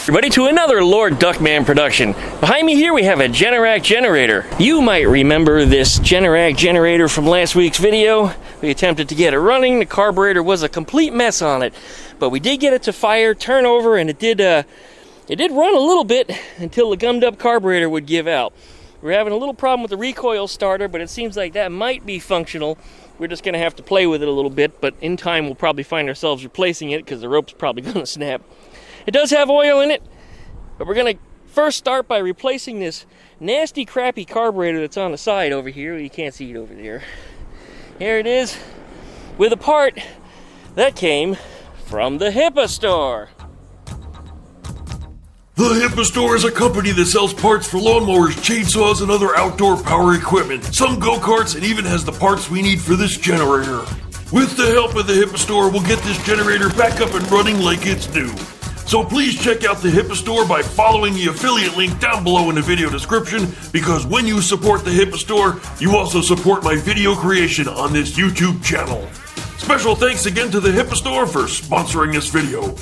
Everybody, to another Lord Duckman production. Behind me here we have a Generac generator. You might remember this Generac generator from last week's video. We attempted to get it running. The carburetor was a complete mess on it, but we did get it to fire, turn over, and it did run a little bit until the gummed up carburetor would give out. We're having a little problem with the recoil starter, but it seems like that might be functional. We're just going to have to play with it a little bit, but in time we'll probably find ourselves replacing it because the rope's probably going to snap. It does have oil in it, but we're going to first start by replacing this nasty, crappy carburetor that's on the side over here. You can't see it over there. Here it is, with a part that came from the HIPA Store. The HIPA Store is a company that sells parts for lawnmowers, chainsaws, and other outdoor power equipment, some go-karts, and even has the parts we need for this generator. With the help of the HIPA Store, we'll get this generator back up and running like it's new. So please check out the HIPA Store by following the affiliate link down below in the video description, because when you support the HIPA Store, you also support my video creation on this YouTube channel. Special thanks again to the HIPA Store for sponsoring this video.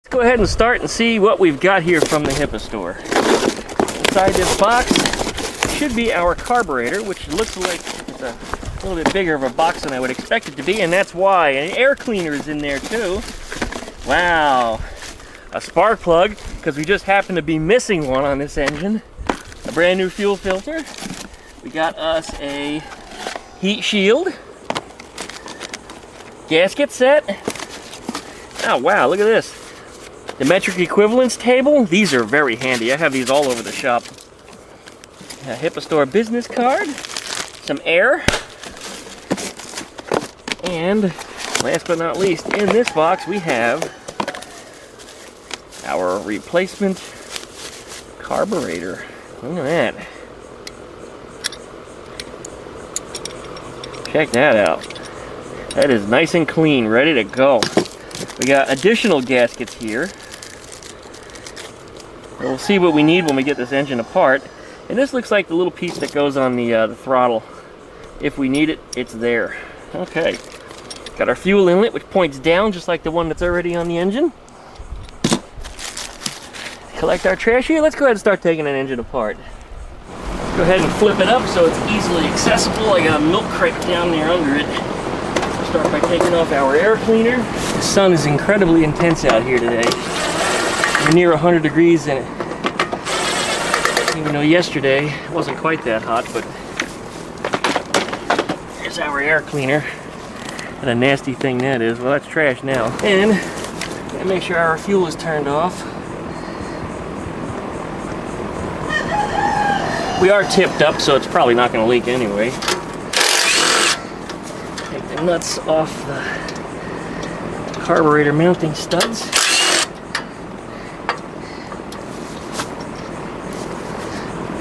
Go ahead and start and see what we've got here from the HIPA Store. Inside this box should be our carburetor, which looks like it's a little bit bigger of a box than I would expect it to be, and that's why. And an air cleaner is in there too. Wow. A spark plug, because we just happen to be missing one on this engine. A brand new fuel filter. We got us a heat shield. Gasket set. Oh wow, look at this. The metric equivalence table, these are very handy. I have these all over the shop. A HIPA Store business card, some air, and last but not least, in this box we have our replacement carburetor. Look at that. Check that out. That is nice and clean, ready to go. We got additional gaskets here. We'll see what we need when we get this engine apart. And this looks like the little piece that goes on the throttle. If we need it, it's there. Okay. Got our fuel inlet, which points down just like the one that's already on the engine. Collect our trash here. Let's go ahead and start taking an engine apart. Go ahead and flip it up so it's easily accessible. I got a milk crate down there under it. Start by taking off our air cleaner. The sun is incredibly intense out here today. We're near 100 degrees, and even though yesterday it wasn't quite that hot, but there's our air cleaner. And a nasty thing that is. Well, that's trash now. And gotta make sure our fuel is turned off. We are tipped up, so it's probably not going to leak anyway. Take the nuts off the carburetor mounting studs.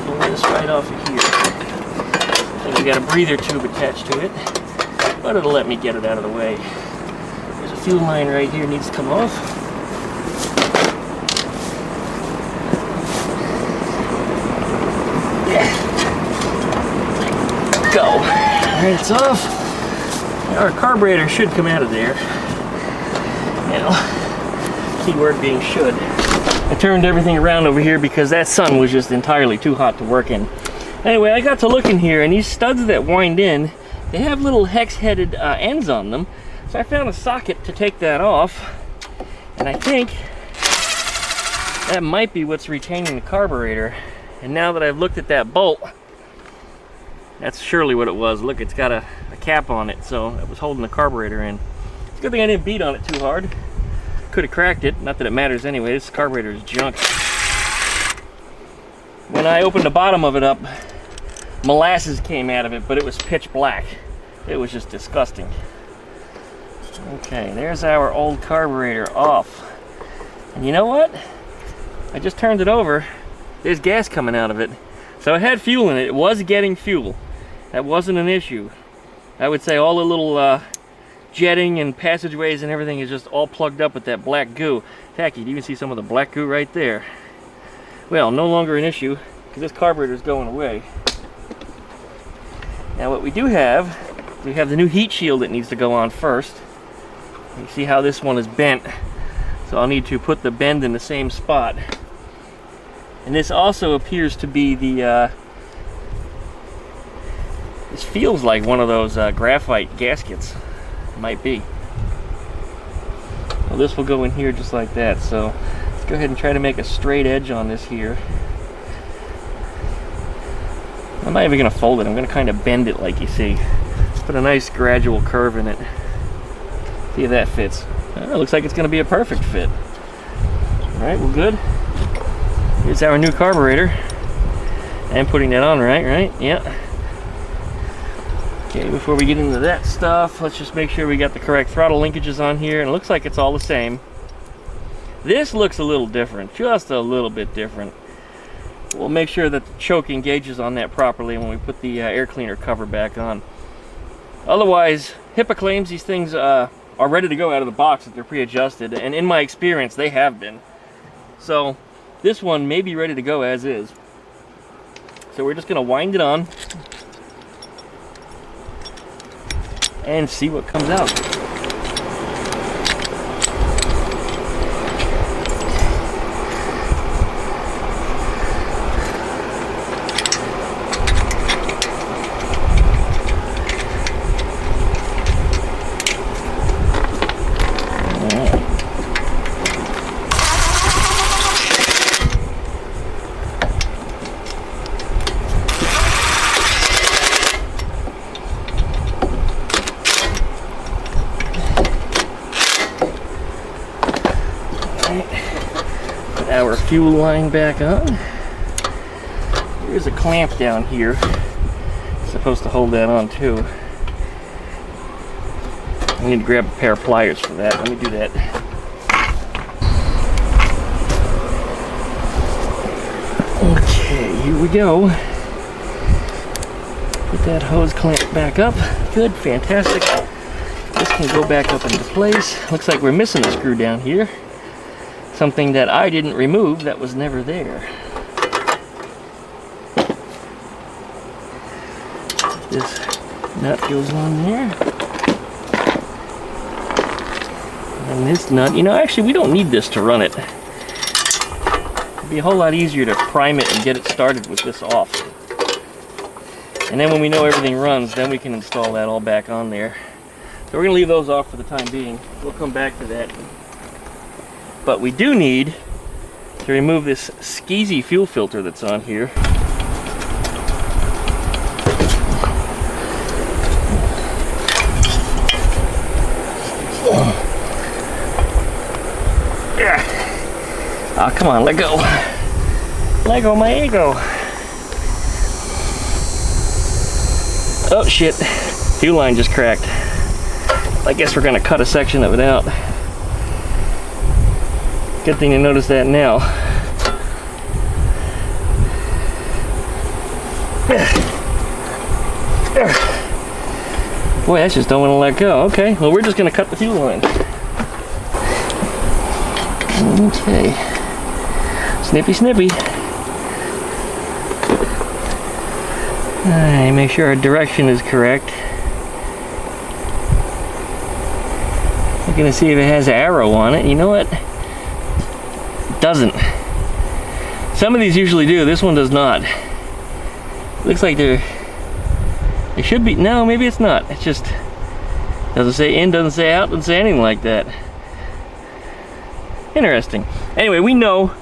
Pull this right off of here. I think we got a breather tube attached to it, but it'll let me get it out of the way. There's a fuel line right here, needs to come off. Yeah. Go. Alright, it's off. Our carburetor should come out of there. Now, keyword being should. I turned everything around over here because that sun was just entirely too hot to work in. Anyway, I got to looking here, and these studs that wind in, they have little hex-headed ends on them. So I found a socket to take that off, and I think that might be what's retaining the carburetor. And now that I've looked at that bolt, that's surely what it was. Look, it's got a cap on it, so it was holding the carburetor in. It's a good thing I didn't beat on it too hard. Could have cracked it. Not that it matters anyway. This carburetor is junk. When I opened the bottom of it up, molasses came out of it, but it was pitch black. It was just disgusting. Okay, there's our old carburetor off. And you know what? I just turned it over. There's gas coming out of it. So it had fuel in it. It was getting fuel. That wasn't an issue. I would say all the little jetting and passageways and everything is just all plugged up with that black goo. Tacky, you can see some of the black goo right there. Well, no longer an issue because this carburetor is going away. Now what we do have, we have the new heat shield that needs to go on first. You see how this one is bent, so I'll need to put the bend in the same spot. And this also appears to be the this feels like one of those graphite gaskets. It might be. Well, this will go in here just like that, so let's go ahead and try to make a straight edge on this here. I'm not even going to fold it, I'm going to kind of bend it like you see. Let's put a nice gradual curve in it. See if that fits. It looks like it's going to be a perfect fit. Alright, well good. Here's our new carburetor. And putting that on right? Yeah. Okay, before we get into that stuff, let's just make sure we got the correct throttle linkages on here, and it looks like it's all the same. This looks a little different, just a little bit different. We'll make sure that the choke engages on that properly when we put the air cleaner cover back on. Otherwise, HIPA claims these things are ready to go out of the box, that they're pre-adjusted, and in my experience, they have been. So, this one may be ready to go as is. So we're just going to wind it on and see what comes out. Put our fuel line back on. There's a clamp down here. It's supposed to hold that on too. I need to grab a pair of pliers for that. Let me do that. Okay, here we go. Put that hose clamp back up. Good, fantastic. This can go back up into place. Looks like we're missing a screw down here. Something that I didn't remove that was never there. This nut goes on there. And this nut, you know, actually we don't need this to run it. It'd be a whole lot easier to prime it and get it started with this off. And then when we know everything runs, then we can install that all back on there. So we're going to leave those off for the time being. We'll come back to that. But we do need to remove this skeezy fuel filter that's on here. Oh, come on, let go. Let go my ego. Oh, shit. Fuel line just cracked. I guess we're going to cut a section of it out. Good thing to notice that now. Boy, that just don't want to let go. Okay, well we're just going to cut the fuel line. Okay. Snippy, snippy. Alright, make sure our direction is correct. I'm going to see if it has an arrow on it. You know what? Doesn't. Some of these usually do. This one does not. Looks like it should be. No, maybe it's not. It just doesn't say in, doesn't say out, doesn't say anything like that. Interesting. Anyway, we know,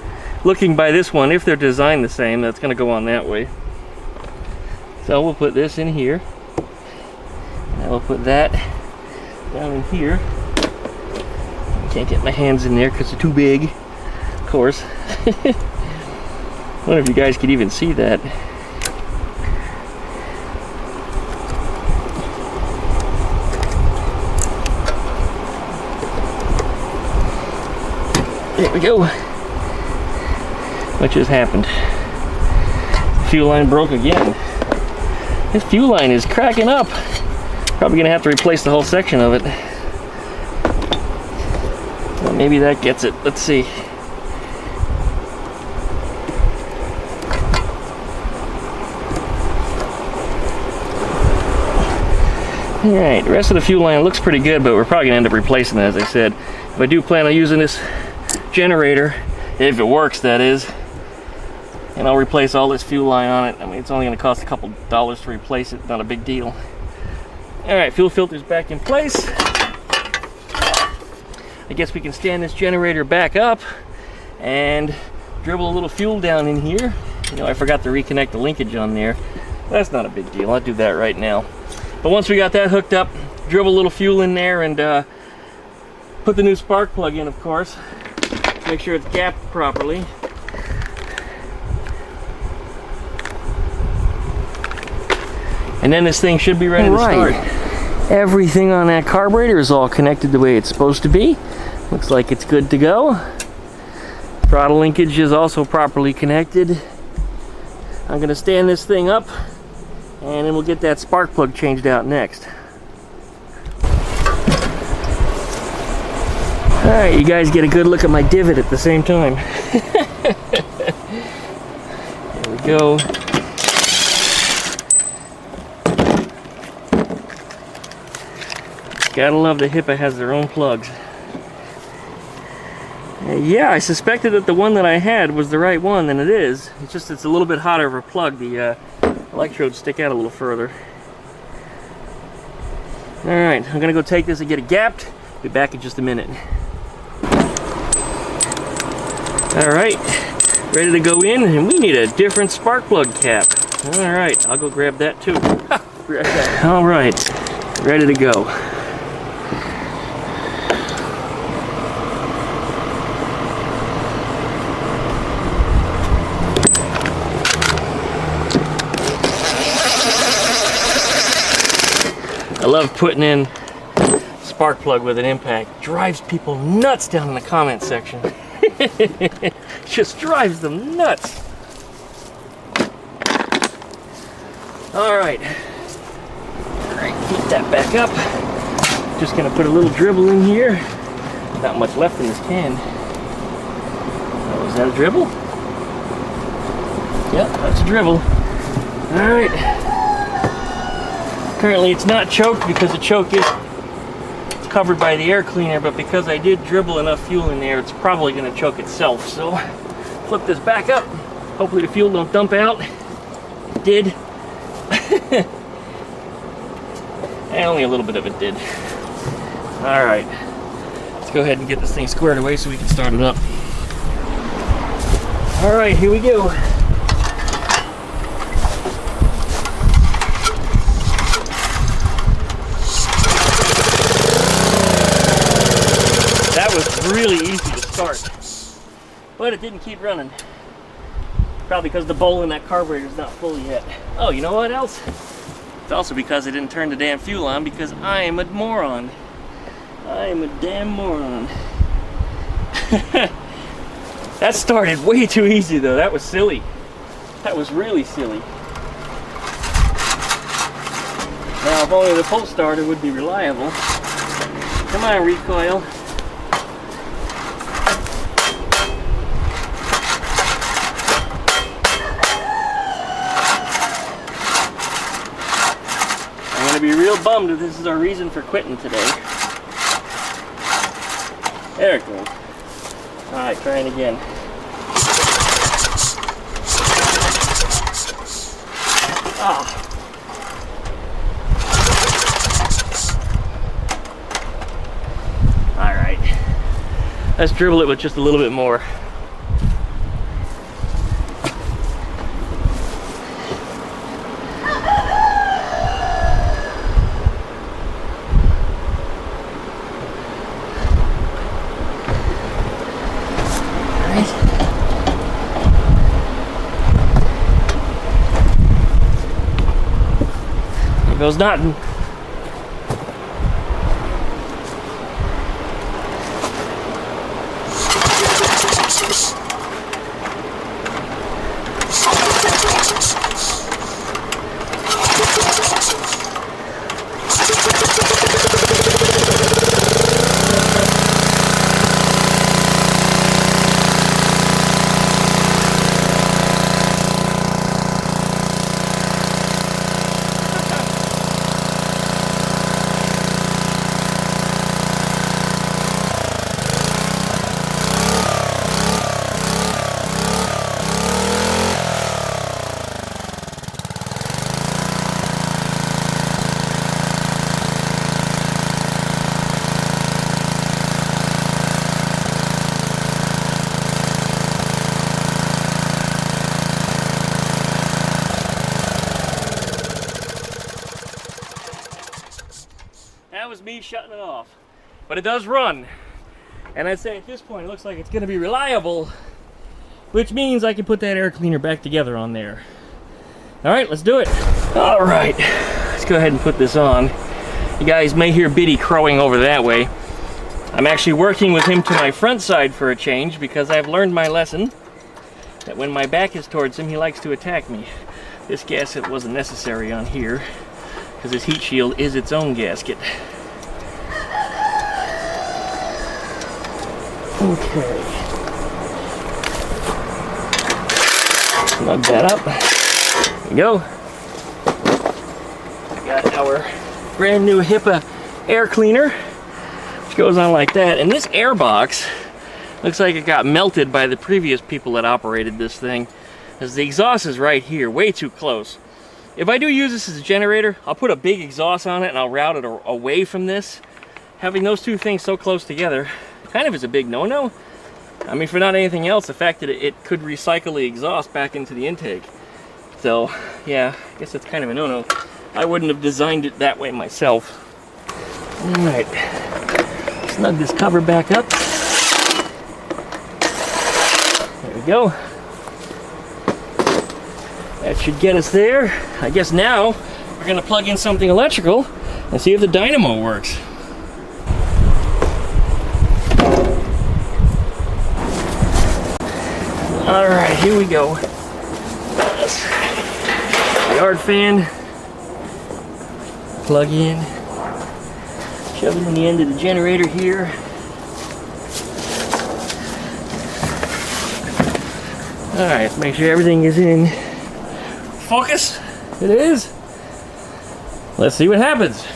looking by this one, if they're designed the same, that's going to go on that way. So we'll put this in here. And we'll put that down in here. Can't get my hands in there because they're too big. Of course. I wonder if you guys could even see that. There we go. What just happened? Fuel line broke again. This fuel line is cracking up. Probably gonna have to replace the whole section of it. Well, maybe that gets it. Let's see. Alright, the rest of the fuel line looks pretty good, but we're probably going to end up replacing it, as I said. If I do plan on using this generator, if it works, that is, and I'll replace all this fuel line on it. I mean, it's only going to cost a couple dollars to replace it, not a big deal. Alright, fuel filter's back in place. I guess we can stand this generator back up and dribble a little fuel down in here. You know, I forgot to reconnect the linkage on there. That's not a big deal. I'll do that right now. But once we got that hooked up, dribble a little fuel in there and put the new spark plug in, of course. Make sure it's gapped properly. And then this thing should be ready to start. Everything on that carburetor is all connected the way it's supposed to be. Looks like it's good to go. Throttle linkage is also properly connected. I'm going to stand this thing up, and then we'll get that spark plug changed out next. Alright, you guys get a good look at my divot at the same time. There we go. Gotta love the HIPA has their own plugs. Yeah, I suspected that the one that I had was the right one, and it is. It's just it's a little bit hotter of a plug. The electrodes stick out a little further. Alright, I'm gonna go take this and get it gapped. Be back in just a minute. Alright, ready to go in, and we need a different spark plug cap. Alright, I'll go grab that too. Alright, ready to go. I love putting in spark plug with an impact. Drives people nuts down in the comment section. Just drives them nuts. Alright, heat that back up. Just gonna put a little dribble in here. Not much left in this can. Oh, is that a dribble? Yep, that's a dribble. Alright. Currently it's not choked because the choke is covered by the air cleaner, but because I did dribble enough fuel in there, it's probably going to choke itself. So flip this back up. Hopefully the fuel don't dump out. It did. And only a little bit of it did. Alright, let's go ahead and get this thing squared away so we can start it up. Alright, here we go. That was really easy to start, but it didn't keep running. Probably because the bowl in that carburetor is not full yet. Oh, you know what else? It's also because I didn't turn the damn fuel on, because I am a moron. I am a damn moron. That started way too easy though. That was silly. That was really silly. Now if only the pull starter would be reliable. Come on, recoil. I'm gonna be real bummed if this is our reason for quitting today. There it goes. Alright, trying again. Ah. Alright. Let's dribble it with just a little bit more. There goes nothing. me shutting it off. But it does run. And I'd say at this point it looks like it's going to be reliable, which means I can put that air cleaner back together on there. Alright, let's do it. Alright, let's go ahead and put this on. You guys may hear Biddy crowing over that way. I'm actually working with him to my front side for a change because I've learned my lesson that when my back is towards him, he likes to attack me. This gasket wasn't necessary on here because this heat shield is its own gasket. Okay. Plug that up. There we go. We got our brand new HIPA air cleaner, which goes on like that. And this air box looks like it got melted by the previous people that operated this thing, as the exhaust is right here, way too close. If I do use this as a generator, I'll put a big exhaust on it and I'll route it away from this. Having those two things so close together kind of is a big no-no. I mean, for not anything else, the fact that it could recycle the exhaust back into the intake. So, yeah, I guess that's kind of a no-no. I wouldn't have designed it that way myself. Alright, snug this cover back up. There we go. That should get us there. I guess now we're going to plug in something electrical and see if the dynamo works. Alright, here we go. Yard fan. Plug in. Shove it in the end of the generator here. Alright, let's make sure everything is in focus. It is. Let's see what happens.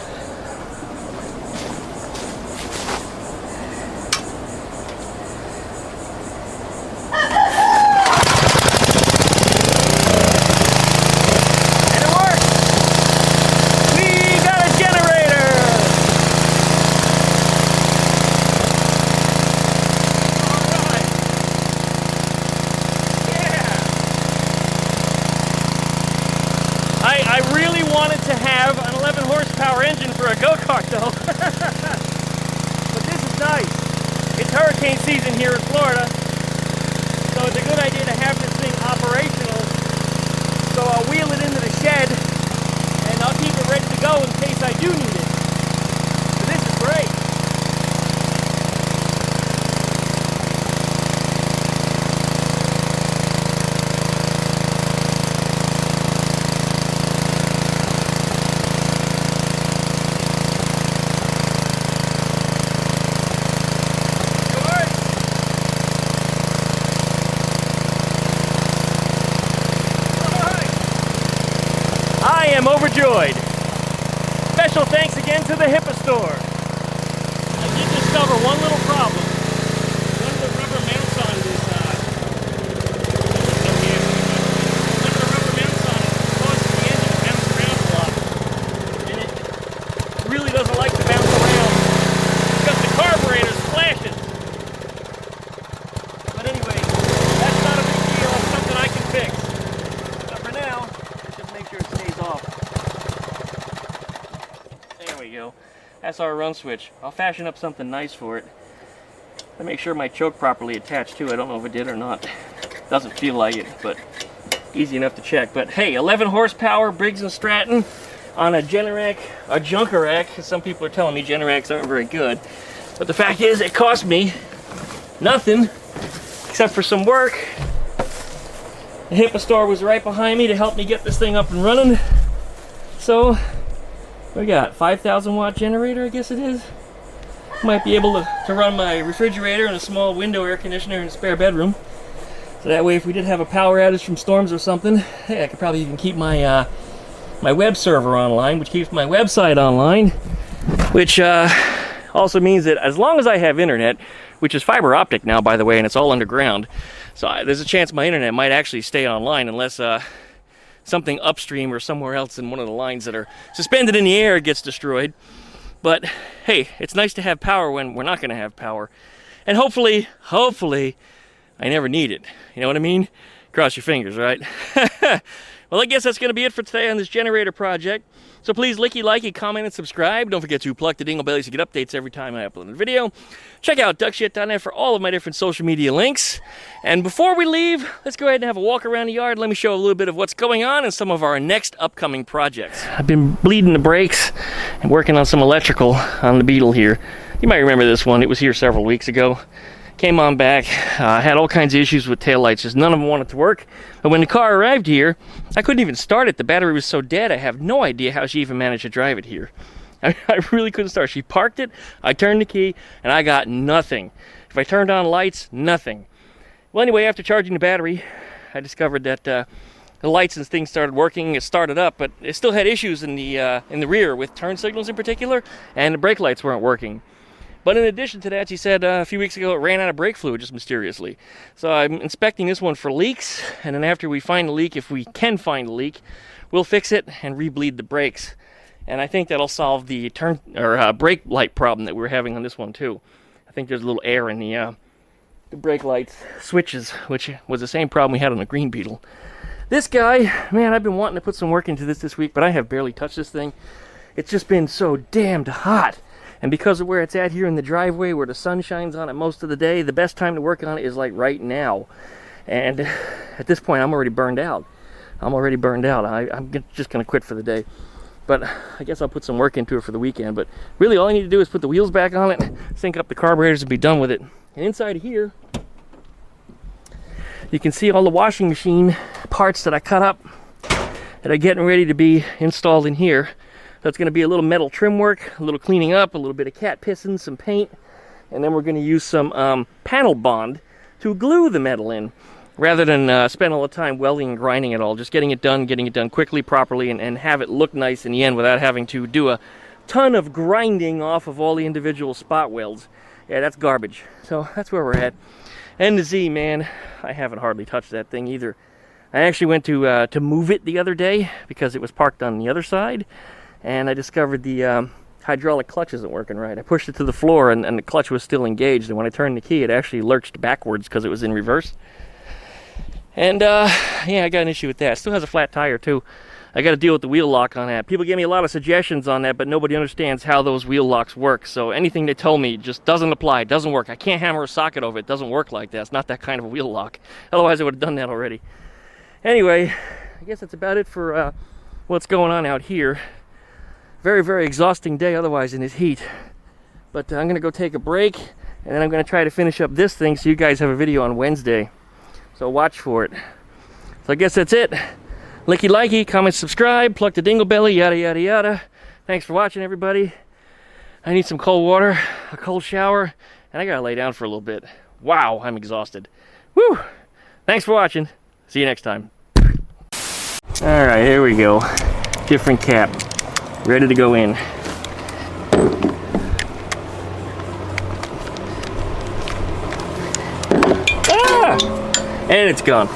I really wanted to have an 11 horsepower engine for a go-kart though. But this is nice. It's hurricane season here in Florida, so it's a good idea to have this thing operational. So I'll wheel it into the shed and I'll keep it ready to go in case I do need it. So this is great. I am overjoyed. Special thanks again to the HIPA Store. I did discover one little problem. One of the rubber mounts on this, one of the rubber mounts on it causes the engine to bounce around a lot. And it really doesn't like to bounce around because the carburetor splashes. But anyway, that's not a big deal. It's something I can fix. But for now, let's just make sure it stays off. There we go. That's our run switch. I'll fashion up something nice for it. To make sure my choke properly attached too. I don't know if it did or not. Doesn't feel like it, but easy enough to check. But hey, 11 horsepower Briggs and Stratton on a Generac, a Junkerac. Some people are telling me Generacs aren't very good. But the fact is, it cost me nothing except for some work. The HIPA Store was right behind me to help me get this thing up and running. So, we got 5,000 watt generator, I guess it is. Might be able to run my refrigerator and a small window air conditioner in a spare bedroom. So that way if we did have a power outage from storms or something, hey, I could probably even keep my my web server online, which keeps my website online. Which also means that as long as I have internet, which is fiber optic now, by the way, and it's all underground, so there's a chance my internet might actually stay online unless something upstream or somewhere else in one of the lines that are suspended in the air gets destroyed. But hey, it's nice to have power when we're not going to have power. And hopefully, I never need it. You know what I mean? Cross your fingers, right? Well, I guess that's going to be it for today on this generator project. So please like, comment, and subscribe. Don't forget to plug the dingle bellies to get updates every time I upload a video. Check out duckshit.net for all of my different social media links. And before we leave, let's go ahead and have a walk around the yard. Let me show a little bit of what's going on and some of our next upcoming projects. I've been bleeding the brakes and working on some electrical on the Beetle here. You might remember this one. It was here several weeks ago. Came on back, had all kinds of issues with taillights, just none of them wanted to work. But when the car arrived here, I couldn't even start it. The battery was so dead, I have no idea how she even managed to drive it here. I really couldn't start. She parked it, I turned the key, and I got nothing. If I turned on lights, nothing. Well, anyway, after charging the battery, I discovered that the lights and things started working. It started up, but it still had issues in the rear with turn signals in particular, and the brake lights weren't working. But in addition to that, she said a few weeks ago it ran out of brake fluid just mysteriously. So I'm inspecting this one for leaks, and then after we find a leak, if we can find a leak, we'll fix it and rebleed the brakes. And I think that'll solve the brake light problem that we were having on this one too. I think there's a little air in the brake lights switches, which was the same problem we had on the Green Beetle. This guy, man, I've been wanting to put some work into this week, but I have barely touched this thing. It's just been so damned hot. And because of where it's at here in the driveway, where the sun shines on it most of the day, the best time to work on it is like right now. And at this point, I'm already burned out. I'm just going to quit for the day. But I guess I'll put some work into it for the weekend. But really, all I need to do is put the wheels back on it, sync up the carburetors, and be done with it. And inside of here, you can see all the washing machine parts that I cut up that are getting ready to be installed in here. So it's going to be a little metal trim work, a little cleaning up, a little bit of cat pissing, some paint, and then we're going to use some panel bond to glue the metal in, rather than spend all the time welding and grinding it all. Just getting it done quickly, properly, and have it look nice in the end without having to do a ton of grinding off of all the individual spot welds. Yeah, that's garbage. So that's where we're at. And the Z, man, I haven't hardly touched that thing either. I actually went to move it the other day because it was parked on the other side. And I discovered the hydraulic clutch isn't working right. I pushed it to the floor, and the clutch was still engaged. And when I turned the key, it actually lurched backwards because it was in reverse. And, yeah, I got an issue with that. It still has a flat tire, too. I got to deal with the wheel lock on that. People gave me a lot of suggestions on that, but nobody understands how those wheel locks work. So anything they told me just doesn't apply. It doesn't work. I can't hammer a socket over it. It doesn't work like that. It's not that kind of a wheel lock. Otherwise, I would have done that already. Anyway, I guess that's about it for what's going on out here. Very, very exhausting day otherwise in this heat. But I'm going to go take a break, and then I'm going to try to finish up this thing so you guys have a video on Wednesday. So watch for it. So I guess that's it. Likey, comment, subscribe, plug the dingle belly, yada, yada, yada. Thanks for watching, everybody. I need some cold water, a cold shower, and I got to lay down for a little bit. Wow, I'm exhausted. Woo! Thanks for watching. See you next time. All right, here we go. Different cap. Ready to go in. Ah! And it's gone.